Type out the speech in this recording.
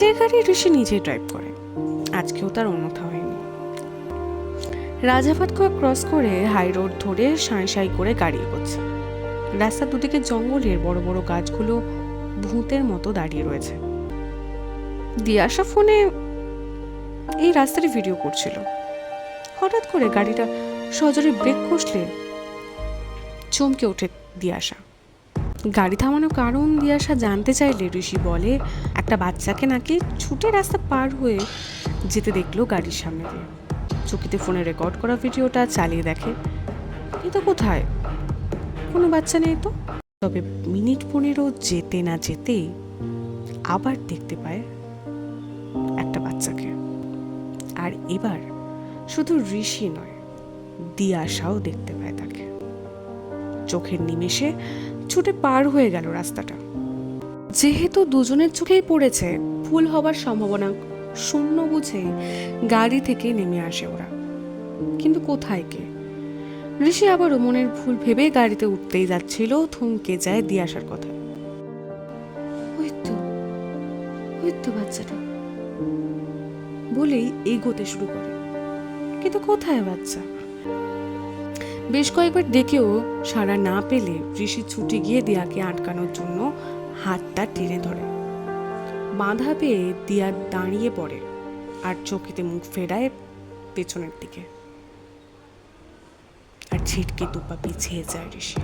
যে গাড়ি ঋষি নিজেই ড্রাইভ করে, আজকেও তার অন্যথা হয়নি। রাজাভাতখাওয়া ক্রস করে হাই রোড ধরে সাঁই সাঁই করে গাড়ি এগোচ্ছে। রাস্তার দুদিকে জঙ্গলের বড় বড় গাছগুলো ভূতের মতো দাঁড়িয়ে রয়েছে। দিয়াশা ফোনে এই রাস্তাটি ভিডিও করছিল। হঠাৎ করে গাড়িটা সজোরে ব্রেক কষলে চমকে ওঠে দিয়াশা। গাড়ি থামানোর কারণ দিয়াশা জানতে চাইলে ঋষি বলে একটা বাচ্চাকে নাকি ছুটে রাস্তা পার হয়ে যেতে দেখলো গাড়ির সামনে দিয়ে। চকিতে ফোনে রেকর্ড করা ভিডিওটা চালিয়ে দেখে, কিন্তু কোথায় কোনো বাচ্চা নেই তো। তবে মিনিট 15 যেতে না যেতেই আবার দেখতে পায় একটা বাচ্চাকে। আর এবার শুধু ঋষি নয়, দিয়াশাও দেখতে পায় তাকে। চোখের নিমেষে ছুটে পার হয়ে গেল রাস্তাটা। যেহেতু দুজনের চোখেই পড়েছে, ভুল হবার সম্ভাবনা শূন্য বুঝে গাড়ি থেকে নেমে আসে ওরা। কিন্তু কোথায় কে? ঋষি আবারও মনের ভুল ভেবে গাড়িতে উঠতেই যাচ্ছিল, থমকে যায় দিয়াশার কথা। ওই তো বাচ্চাটা বলেই এগোতে শুরু করে। কিন্তু কোথায় বাচ্চা? বেশ কয়েকবার ডেকেও সাড়া না পেলে ঋষি ছুটে গিয়ে দিয়াকে আটকানোর জন্য হাতটা টেনে ধরে। বাঁধা পেয়ে দিয়া দাঁড়িয়ে পড়ে আর চোখেতে মুখ ফেরায় পেছনের দিকে, আর ছিটকে দুপা পিছিয়ে যায় ঋষি।